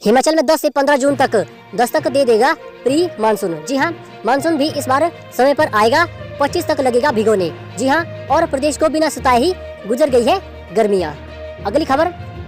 हिमाचल में 10 से 15 जून तक दस्तक दे देगा प्री मानसून। जी हाँ, मानसून भी इस बार समय पर आएगा। 25 तक लगेगा भिगोने। जी हाँ, और प्रदेश को बिना सताए ही गुजर गई है गर्मियाँ। अगली खबर,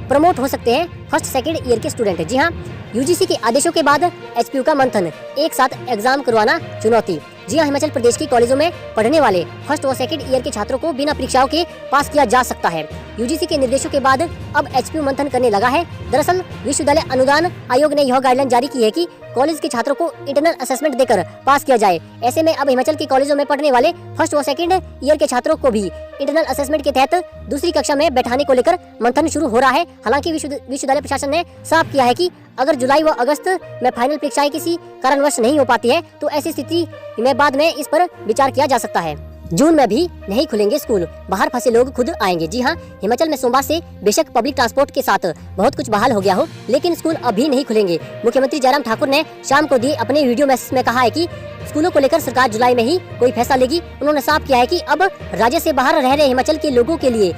प्रमोट हो सकते हैं फर्स्ट सेकंड ईयर के स्टूडेंट। जी हाँ, यूजीसी के आदेशों के बाद एचपीयू का मंथन, एक साथ एग्जाम करवाना चुनौती। जी हाँ, हिमाचल प्रदेश के कॉलेजों में पढ़ने वाले फर्स्ट और सेकंड ईयर के छात्रों को बिना परीक्षाओं के पास किया जा सकता है। यूजीसी के निर्देशों के बाद अब एचपीयू मंथन करने लगा है। दरअसल विश्वविद्यालय अनुदान आयोग ने यह गाइडलाइन जारी की है कि कॉलेज के छात्रों को इंटरनल असेसमेंट देकर पास किया जाए। ऐसे में अब हिमाचल के कॉलेजों में पढ़ने वाले फर्स्ट और सेकंड ईयर के छात्रों को भी इंटरनल असेसमेंट के तहत दूसरी कक्षा में बैठाने को लेकर मंथन शुरू हो रहा है। हालांकि विश्वविद्यालय प्रशासन ने साफ किया है कि अगर जुलाई व अगस्त में फाइनल परीक्षाएं किसी कारणवश नहीं हो पाती है तो ऐसी स्थिति में बाद में इस पर विचार किया जा सकता है। जून में भी नहीं खुलेंगे स्कूल, बाहर फंसे लोग खुद आएंगे। जी हाँ, हिमाचल में सोमवार से बेशक पब्लिक ट्रांसपोर्ट के साथ बहुत कुछ बहाल हो गया हो, लेकिन स्कूल अभी नहीं खुलेंगे। मुख्यमंत्री जयराम ठाकुर ने शाम को दिए अपने वीडियो मैसेज में कहा है कि स्कूलों को लेकर सरकार जुलाई में ही कोई फैसला लेगी। उन्होंने साफ किया है कि अब राज्य से बाहर रह रहे हिमाचल के लोगों के लिए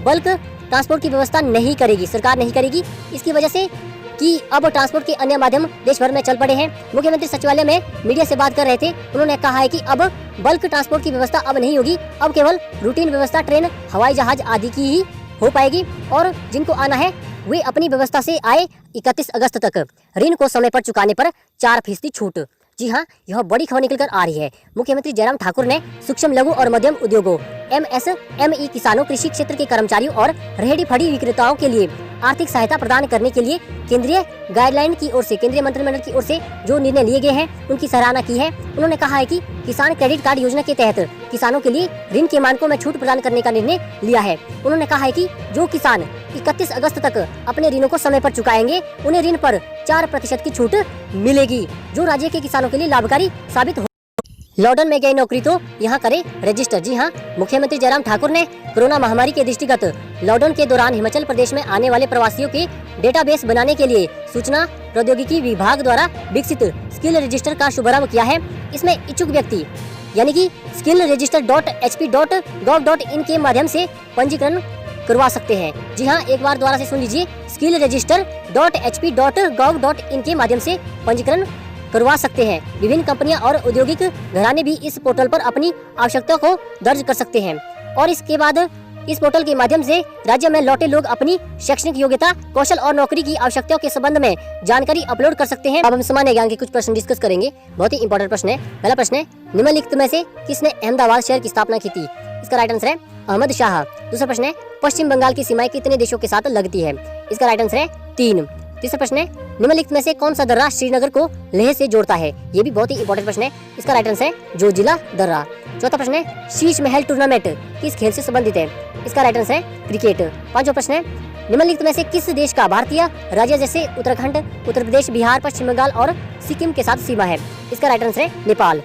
बल्क ट्रांसपोर्ट की व्यवस्था नहीं करेगी, सरकार नहीं करेगी। इसकी वजह से कि अब ट्रांसपोर्ट के अन्य माध्यम देश भर में चल पड़े हैं। मुख्यमंत्री सचिवालय में मीडिया से बात कर रहे थे। उन्होंने कहा है कि अब बल्क ट्रांसपोर्ट की व्यवस्था अब नहीं होगी, अब केवल रूटीन व्यवस्था ट्रेन, हवाई जहाज आदि की ही हो पाएगी और जिनको आना है वे अपनी व्यवस्था से आए। 31 अगस्त तक ऋण को समय पर चुकाने पर 4% छूट। जी हाँ, यह बड़ी खबर निकल कर आ रही है। मुख्यमंत्री जयराम ठाकुर ने सूक्ष्म लघु और मध्यम उद्योगों MSME किसानों, कृषि क्षेत्र के कर्मचारियों और रेहड़ी फड़ी विक्रेताओं के लिए आर्थिक सहायता प्रदान करने के लिए केंद्रीय गाइडलाइन की ओर से, केंद्रीय मंत्रिमंडल की ओर से जो निर्णय लिए गए हैं उनकी सराहना की है। उन्होंने कहा है कि किसान क्रेडिट कार्ड योजना के तहत किसानों के लिए ऋण के मानकों में छूट प्रदान करने का निर्णय लिया है। उन्होंने कहा है कि जो किसान 31 अगस्त तक अपने ऋणों को समय पर चुकाएंगे उन्हें ऋण पर 4% की छूट मिलेगी, जो राज्य के किसानों के लिए लाभकारी साबित हो। लॉकडाउन में गई नौकरी तो यहाँ करे रजिस्टर। जी हाँ, मुख्यमंत्री जयराम ठाकुर ने कोरोना महामारी के दृष्टिगत लॉकडाउन के दौरान हिमाचल प्रदेश में आने वाले प्रवासियों के डेटाबेस बनाने के लिए सूचना प्रौद्योगिकी विभाग द्वारा विकसित स्किल रजिस्टर का शुभारंभ किया है। इसमें इच्छुक व्यक्ति यानी कि skillregister.hp.gov.in के माध्यम से पंजीकरण करवा सकते हैं। जी हाँ, एक बार दोबारा से सुन लीजिए, skillregister.hp.gov.in के माध्यम से पंजीकरण करवा सकते हैं। विभिन्न कंपनियां और औद्योगिक घराने भी इस पोर्टल पर अपनी आवश्यकता को दर्ज कर सकते हैं और इसके बाद इस पोर्टल के माध्यम से राज्य में लौटे लोग अपनी शैक्षणिक योग्यता, कौशल और नौकरी की आवश्यकताओं के संबंध में जानकारी अपलोड कर सकते हैं। अब हम सामान्य ज्ञान के कुछ प्रश्न डिस्कस करेंगे। बहुत ही इंपॉर्टेंट प्रश्न है। पहला प्रश्न है, निम्नलिखित में से किसने अहमदाबाद शहर की स्थापना की थी? इसका राइट आंसर है अहमद शाह। दूसरा प्रश्न है, पश्चिम बंगाल की सीमाएं कितने देशों के साथ लगती है? इसका राइट आंसर है 3। तीसरा प्रश्न है, निम्नलिखित में से कौन सा दर्रा श्रीनगर को लेह से जोड़ता है? ये भी बहुत ही इंपॉर्टेंट प्रश्न है। इसका राइट आंसर है जोजिला दर्रा। चौथा प्रश्न है, शीश महल टूर्नामेंट किस खेल से संबंधित है? इसका राइट आंसर है क्रिकेट। पांचवा प्रश्न है, निम्नलिखित में से किस देश का भारतीय राज्य जैसे उत्तराखंड, उत्तर प्रदेश, बिहार, पश्चिम बंगाल और सिक्किम के साथ सीमा है? इसका राइट आंसर है नेपाल।